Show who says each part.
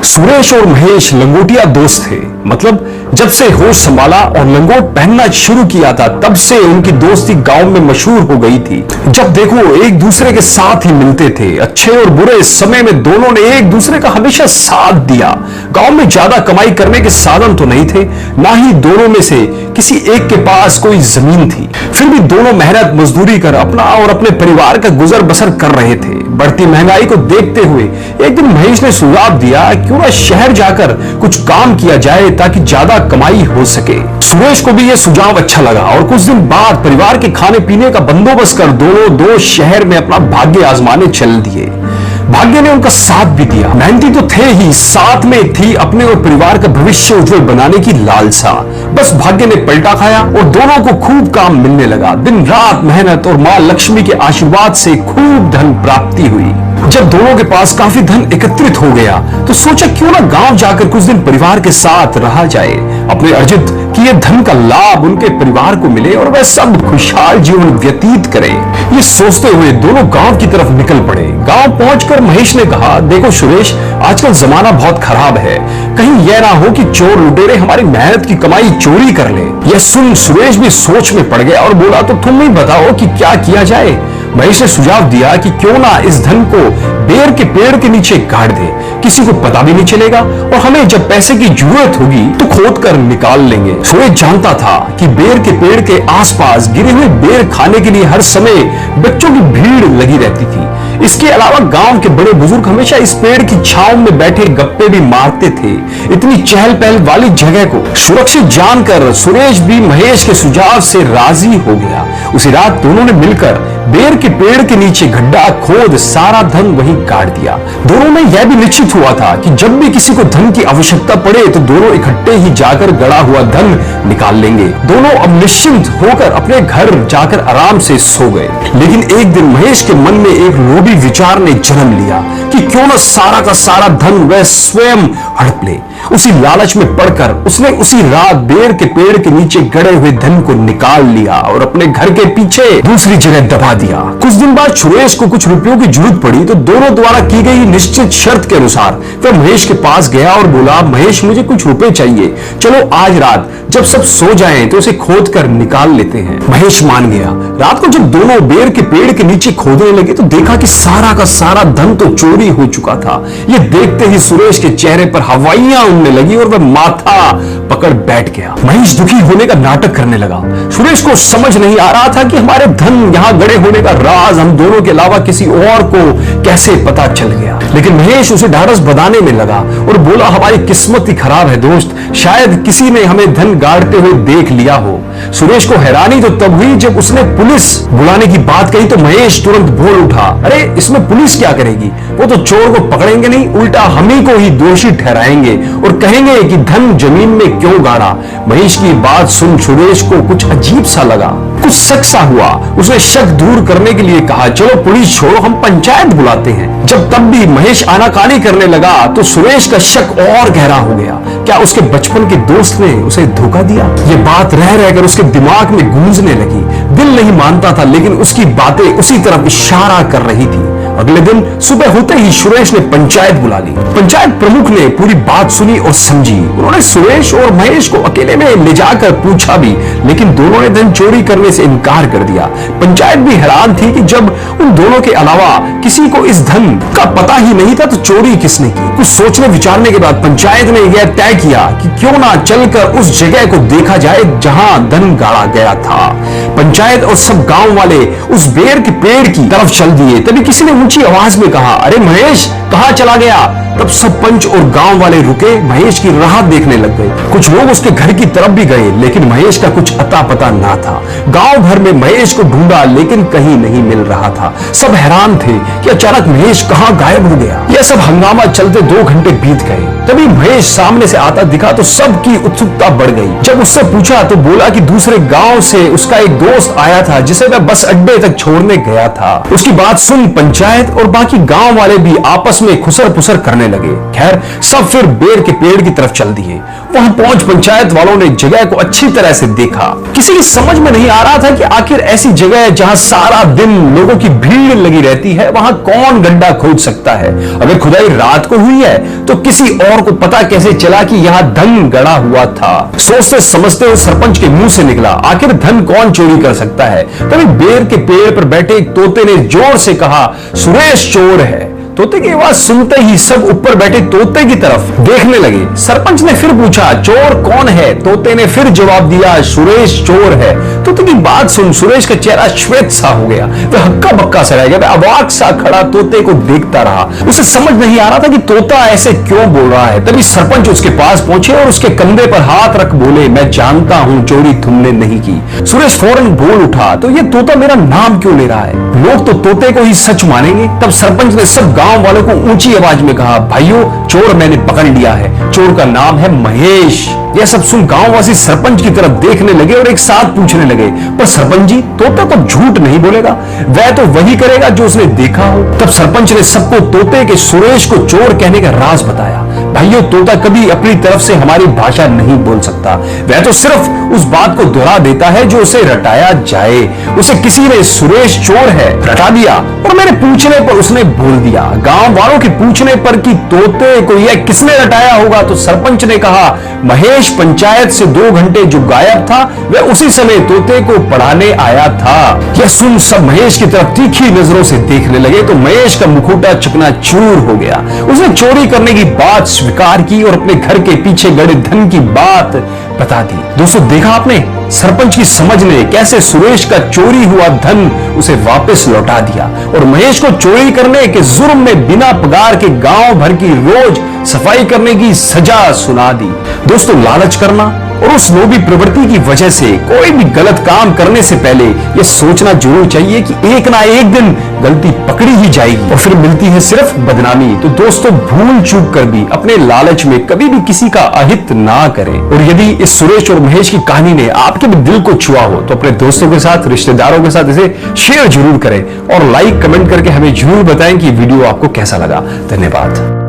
Speaker 1: सुरेश और महेश लंगोटिया दोस्त थे। मतलब जब से होश संभाला और लंगोट पहनना शुरू किया था तब से उनकी दोस्ती गांव में मशहूर हो गई थी। जब देखो एक दूसरे के साथ ही मिलते थे। अच्छे और बुरे समय में दोनों ने एक दूसरे का हमेशा साथ दिया। गांव में ज्यादा कमाई करने के साधन तो नहीं थे, ना ही दोनों में से किसी एक के पास कोई जमीन थी। फिर भी दोनों मेहनत मजदूरी कर अपना और अपने परिवार का गुजर बसर कर रहे थे। बढ़ती महंगाई को देखते हुए एक दिन महेश ने सुझाव दिया, क्यों ना शहर जाकर कुछ काम किया जाए ताकि ज्यादा कमाई हो सके। सुरेश को भी यह सुझाव अच्छा लगा और कुछ दिन बाद परिवार के खाने पीने का बंदोबस्त कर दोनों दो शहर में अपना भाग्य आजमाने चल दिए। भाग्य ने उनका साथ भी दिया। मेहनती तो थे ही, साथ में थी अपने और परिवार का भविष्य उज्जवल बनाने की लालसा। बस भाग्य ने पलटा खाया और दोनों को खूब काम मिलने लगा। दिन रात मेहनत और मां लक्ष्मी के आशीर्वाद से खूब धन प्राप्ति हुई। जब दोनों के पास काफी धन एकत्रित हो गया तो सोचा क्यों ना गांव जाकर कुछ दिन परिवार के साथ रहा जाए। अपने अर्जित किए धन का लाभ उनके परिवार को मिले और वह सब खुशहाल जीवन व्यतीत करें। ये सोचते हुए दोनों गांव की तरफ निकल पड़े। गांव पहुंचकर महेश ने कहा, देखो सुरेश, आजकल जमाना बहुत खराब है, कहीं यह ना हो कि चोर लुटेरे हमारी मेहनत की कमाई चोरी कर ले। यह सुन सुरेश भी सोच में पड़ गया और बोला, तो तुम ही बताओ कि क्या किया जाए। महेश ने सुझाव दिया कि क्यों ना इस धन को बेर के पेड़ के नीचे गाड़ दे, किसी को पता भी नहीं चलेगा और हमें जब पैसे की जरूरत होगी तो खोद कर निकाल लेंगे। सुरेश जानता था कि बेर के पेड़ के आसपास गिरे हुए बेर खाने के लिए हर समय बच्चों की भीड़ लगी रहती थी। इसके अलावा गांव के बड़े बुजुर्ग हमेशा इस पेड़ की छांव में बैठे गप्पे भी मारते थे। इतनी चहल पहल वाली जगह को सुरक्षित जानकर सुरेश भी महेश के सुझाव से राजी हो गया। उसी रात दोनों ने मिलकर बेर के पेड़ के नीचे गड्ढा खोद सारा धन वहीं गाड़ दिया। दोनों में यह भी निश्चित हुआ था कि जब भी किसी को धन की आवश्यकता पड़े तो दोनों इकट्ठे ही जाकर गड़ा हुआ धन निकाल लेंगे। दोनों अब निश्चिंत होकर अपने घर जाकर आराम से सो गए। लेकिन एक दिन महेश के मन में एक लोभी विचार ने जन्म लिया कि क्यों न सारा का सारा धन वह स्वयं हड़प ले। उसी लालच में पड़कर उसने उसी रात बेर के पेड़ के नीचे गड़े हुए धन को निकाल लिया और अपने घर के पीछे दूसरी जगह दबा दिया। कुछ दिन बाद सुरेश को कुछ रुपयों की जरूरत पड़ी तो दोनों द्वारा की गई निश्चित शर्त के अनुसार वह महेश के पास गया और बोला, महेश मुझे कुछ रुपए चाहिए, चलो आज रात जब सब सो जाएं तो उसे खोद कर निकाल लेते हैं। महेश मान गया। रात को जब दोनों बेर के पेड़ के नीचे खोदने लगे तो देखा कि सारा का सारा धन तो चोरी हो चुका था। यह देखते ही सुरेश के चेहरे पर हवाइयां उड़ने लगी और वह माथा पकड़ बैठ गया। महेश दुखी होने का नाटक करने लगा। सुरेश को समझ नहीं आ रहा था कि हमारे धन यहां गड़े होने का राज हम दोनों के अलावा किसी और को कैसे पता चल गया। लेकिन महेश उसे ढाढ़स बंधाने में लगा और बोला, हमारी किस्मत ही खराब है दोस्त, शायद किसी ने हमें धन गाड़ते हुए देख लिया हो। सुरेश को हैरानी तो तब हुई जब उसने पुलिस बुलाने की बात कही तो महेश तुरंत बोल उठा, अरे इसमें पुलिस क्या करेगी, वो तो चोर को पकड़ेंगे नहीं, उल्टा हम ही को ही दोषी ठहराएंगे और कहेंगे कि धन जमीन में क्यों गाड़ा। महेश की बात सुन सुरेश को कुछ अजीब सा लगा, कुछ शक सा हुआ। उसने शक दूर करने के लिए कहा, चलो पुलिस छोड़ो, हम पंचायत बुलाते हैं। जब तब भी महेश आनाकानी करने लगा तो सुरेश का शक और गहरा हो गया। क्या उसके बचपन के दोस्त ने उसे धोखा दिया? ये बात रह रहकर उसके दिमाग में गूंजने लगी। दिल नहीं मानता था लेकिन उसकी बातें उसी तरफ इशारा कर रही थी। अगले दिन सुबह होते ही सुरेश ने पंचायत बुला ली। पंचायत प्रमुख ने पूरी बात सुनी और समझी। उन्होंने सुरेश और महेश को अकेले में ले जाकर पूछा भी, लेकिन दोनों ने धन चोरी करने से इनकार कर दिया। पंचायत भी हैरान थी कि जब उन दोनों के अलावा किसी को इस धन का पता ही नहीं था तो चोरी किसने की। कुछ सोचने विचारने के बाद पंचायत ने यह तय किया कि क्यों ना चलकर उस जगह को देखा जाए जहां धन गाड़ा गया था। पंचायत और सब गांव वाले उस बेर के पेड़ की तरफ चल दिए। तभी किसी ने ऊंची आवाज में कहा, अरे महेश कहां चला गया? तब सब पंच और गांव वाले रुके, महेश की राह देखने लग गए। कुछ लोग उसके घर की तरफ भी गए लेकिन महेश का कुछ अता पता ना था। गांव भर में महेश को ढूंढा लेकिन कहीं नहीं मिल रहा था। सब हैरान थे कि अचानक महेश कहां गायब हो गया। यह सब हंगामा चलते 2 घंटे बीत गए। तभी महेश सामने से आता दिखा तो सबकी उत्सुकता बढ़ गई। जब उससे पूछा तो बोला कि दूसरे गांव से उसका एक दोस्त आया था जिसे वह बस अड्डे तक छोड़ने गया था। उसकी बात सुन पंचायत और बाकी गांव वाले भी आपस में खुसर पुसर करने करने लगे। खैर सब फिर बेर के पेड़ की तरफ चल दिए। वहां पहुंच पंचायत वालों ने जगह को अच्छी तरह से देखा। किसी की समझ में नहीं आ रहा था कि आखिर ऐसी जगह जहां सारा दिन लोगों की भीड़ लगी रहती है, वहां कौन गड्ढा खोद सकता है। अगर खुदाई रात को हुई है तो किसी और को पता कैसे चला कि यहां धन गड़ा हुआ था। सोचते समझते हुए सरपंच के मुंह से निकला, आखिर धन कौन चोरी कर सकता है। तभी बेर के पेड़ पर बैठे एक तोते ने जोर से कहा, सुरेश चोर है। तोते की आवाज सुनते ही सब ऊपर बैठे तोते की तरफ देखने लगे। सरपंच ने फिर पूछा, चोर कौन है। तोते ने फिर जवाब दिया, सुरेश चोर है। तोते की बात सुन सुरेश का चेहरा श्वेत सा हो गया। वह हक्का बक्का सा रह गया। वह अवाक सा खड़ा तोते को देखता रहा। उसे समझ नहीं आ रहा था कि तोता ऐसे क्यों बोल रहा है। तभी सरपंच उसके पास पहुंचे और उसके कंधे पर हाथ रख बोले, मैं जानता हूं चोरी तुमने नहीं की। सुरेश फौरन बोल उठा, तो ये तोता मेरा नाम क्यों ले रहा है। लोग तो तोते को ही सच मानेंगे। तब सरपंच ने सब गांव वालों को ऊंची आवाज में कहा, भाइयों चोर मैंने पकड़ लिया है। चोर का नाम है महेश। यह सब सुन गांववासी सरपंच की तरफ देखने लगे और एक साथ पूछने लगे, पर सरपंच जी तोता तो झूठ नहीं बोलेगा, वह तो वही करेगा जो उसने देखा हो। तब सरपंच ने सबको तोते के सुरेश को चोर कहने का राज बताया। भाइयों तोता कभी अपनी तरफ से हमारी भाषा नहीं बोल सकता। वह तो सिर्फ उस बात को दोहरा देता है जो उसे रटाया जाए। उसे किसी ने सुरेश चोर है रटा दिया और मेरे पूछने पर उसने बोल दिया। गांव वालों के पूछने पर कि तोते को यह किसने रटाया होगा, तो सरपंच ने कहा, महेश पंचायत से 2 घंटे जो गायब था वह उसी समय तोते को पढ़ाने आया था। यह सुन सब महेश की तरफ तीखी नजरों से देखने लगे तो महेश का मुखौटा चकनाचूर हो गया। उसने चोरी करने की बात स्वीकार की और अपने घर के पीछे गड़े धन की बात बता दी। दोस्तों देखा आपने, सरपंच की समझ ने कैसे सुरेश का चोरी हुआ धन उसे वापस लौटा दिया और महेश को चोरी करने के जुर्म में बिना पगार के गांव भर की रोज सफाई करने की सजा सुना दी। दोस्तों लालच करना और उस लोभी प्रवृत्ति की वजह से कोई भी गलत काम करने से पहले यह सोचना जरूर चाहिए कि एक ना एक दिन गलती पकड़ी ही जाएगी और फिर मिलती है सिर्फ बदनामी। तो दोस्तों भूल चूक कर भी अपने लालच में कभी भी किसी का अहित ना करें। और यदि इस सुरेश और महेश की कहानी ने आपके भी दिल को छुआ हो तो अपने दोस्तों के साथ, रिश्तेदारों के साथ इसे शेयर जरूर करें और लाइक कमेंट करके हमें जरूर बताएं कि वीडियो आपको कैसा लगा। धन्यवाद।